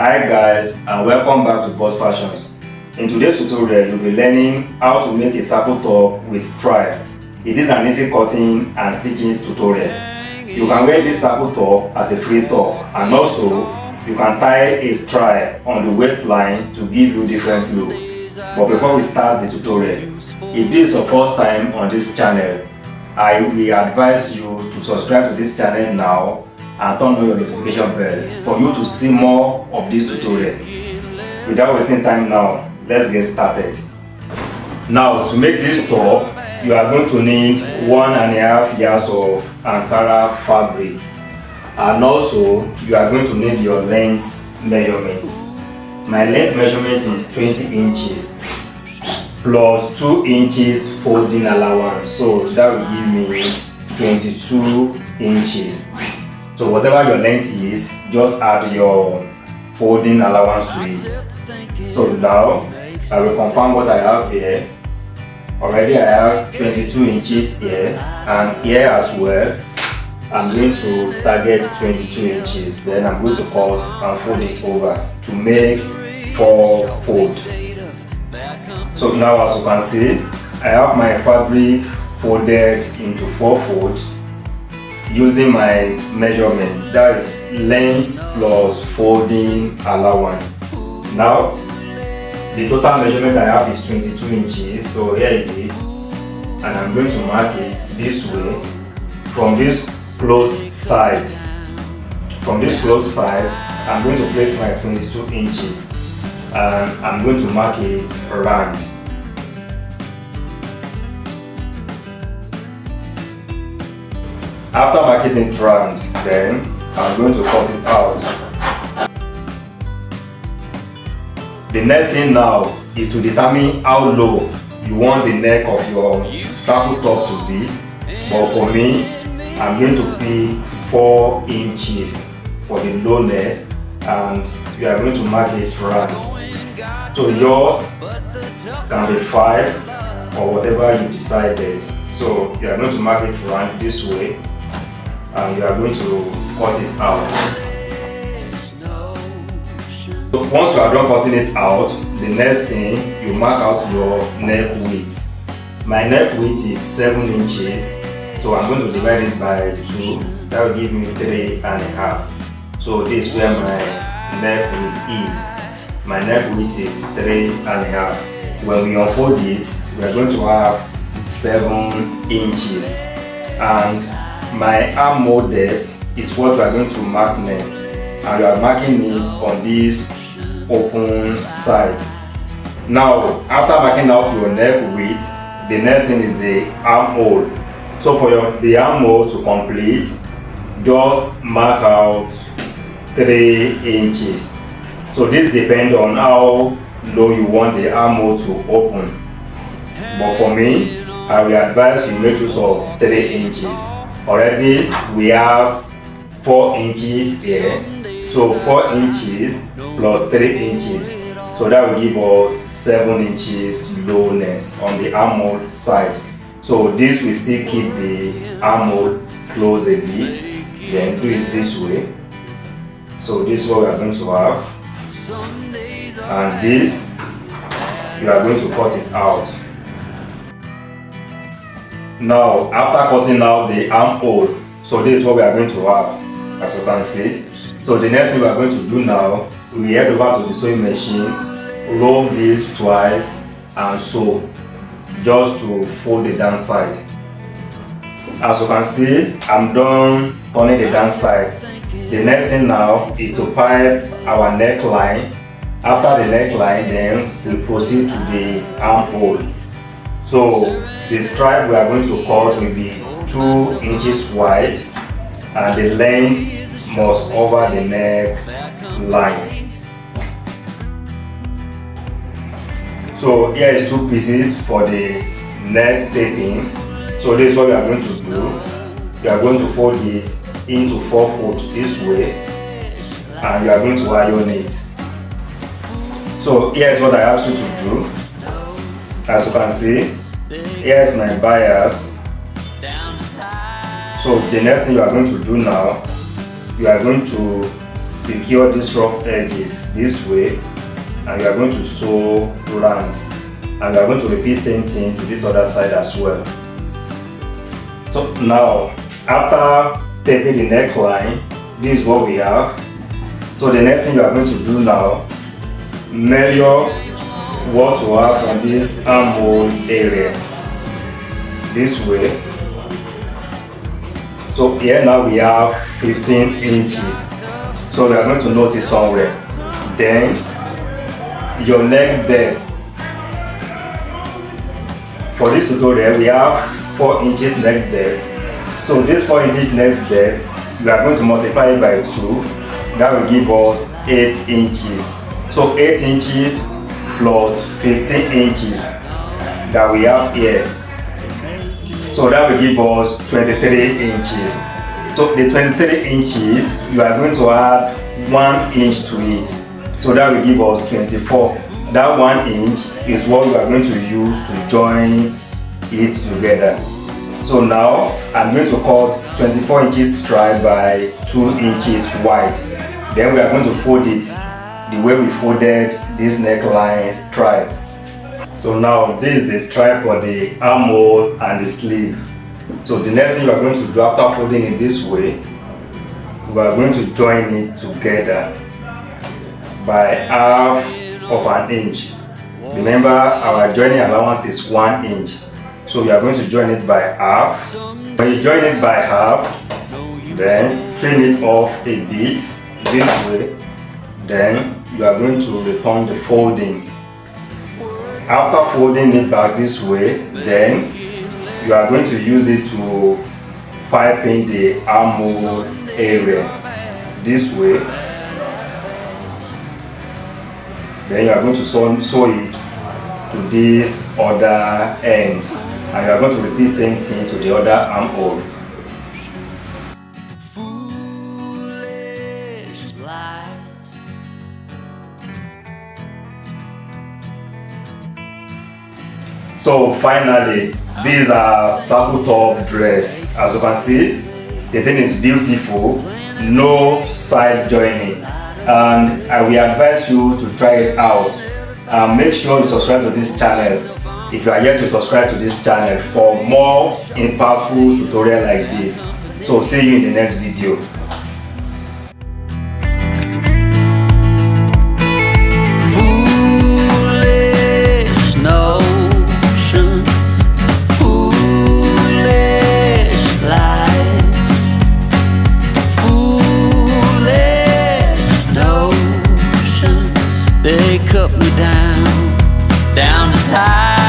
Hi guys, and welcome back to Boss Fashions. In today's tutorial, you'll be learning how to make a circle top with stripe. It is an easy cutting and stitching tutorial. You can wear this circle top as a free top, and also you can tie a stripe on the waistline to give you different look. But before we start the tutorial, if this is your first time on this channel, I will advise you to subscribe to this channel now and turn on your notification bell for you to see more of this tutorial. Without wasting time now, let's get started. Now, to make this top, you are going to need 1.5 yards of Ankara fabric, and also you are going to need your length measurement. My length measurement is 20 inches plus 2 inches folding allowance, so that will give me 22 inches. So whatever your length is, just add your folding allowance to it. So now I will confirm what I have here. Already I have 22 inches here, and here as well I'm going to target 22 inches. Then I'm going to cut and fold it over to make 4 folds. So now, as you can see, I have my fabric folded into 4 folds using my measurement, that is length plus folding allowance. Now the total measurement I have is 22 inches, so here is it, and I'm going to mark it this way from this closed side. From this closed side, I'm going to place my 22 inches and I'm going to mark it round. After marking it round, then I'm going to cut it out. The next thing now is to determine how low you want the neck of your circle top to be. But for me, I'm going to pick 4 inches for the lowness, and you are going to mark it round. So yours can be 5 or whatever you decided. So you are going to mark it round this way, and you are going to cut it out. So once you are done cutting it out, the next thing, you mark out your neck width. My neck width is 7 inches, so I'm going to divide it by 2. That will give me 3.5. So this is where my neck width is. My neck width is 3.5. When we unfold it, we are going to have 7 inches. And my armhole depth is what we are going to mark next, and we are marking it on this open side. Now, after marking out your neck width, the next thing is the armhole. So for the armhole to complete, just mark out 3 inches. So this depends on how low you want the armhole to open. But for me, I will advise you make use of 3 inches. Already we have 4 inches here, so 4 inches plus 3 inches, so that will give us 7 inches lowness on the armhole side. So this will still keep the armhole close a bit. Then do it this way. So this is what we are going to have, and this you are going to cut it out. Now, after cutting out the armhole, so this is what we are going to have, as you can see. So the next thing we are going to do now, we head over to the sewing machine, roll this twice and sew, just to fold the down side. As you can see, I'm done turning the down side. The next thing now is to pipe our neckline. After the neckline, then we proceed to the armhole. So the stripe we are going to cut will be 2 inches wide, and the length must cover the neck line. So here is 2 pieces for the neck taping. So this is what we are going to do. We are going to fold it into 4 folds this way, and you are going to iron it. So here is what I asked you to do. As you can see, here's my bias. So the next thing you are going to do now, you are going to secure these rough edges this way, and you are going to sew round, and you are going to repeat same thing to this other side as well. So now, after taping the neckline, this is what we have. So the next thing you are going to do now, measure what you have from this armhole area this way. So here now we have 15 inches. So we are going to notice somewhere. Then your neck depth. For this tutorial we have 4 inches neck depth. So this 4 inches neck depth, we are going to multiply it by 2. That will give us 8 inches. So 8 inches plus 15 inches that we have here. So that will give us 23 inches. So the 23 inches, you are going to add 1 inch to it. So that will give us 24. That 1 inch is what we are going to use to join it together. So now I'm going to cut 24 inches stripe by 2 inches wide. Then we are going to fold it the way we folded this neckline stripe. So now this is the stripe for the armhole and the sleeve. So the next thing you are going to do after folding it this way, we are going to join it together by half of an inch. Remember, our joining allowance is 1 inch. So we are going to join it by half. When you join it by half, then trim it off a bit this way. Then you are going to return the folding. After folding it back this way, then you are going to use it to pipe in the armhole area this way. Then you are going to sew it to this other end, and you are going to repeat same thing to the other armhole. So finally, these are circle top dress. As you can see, the thing is beautiful, no side joining, and I will advise you to try it out. Make sure you subscribe to this channel if you are yet to subscribe to this channel for more impactful tutorial like this. So see you in the next video. They cut me down as high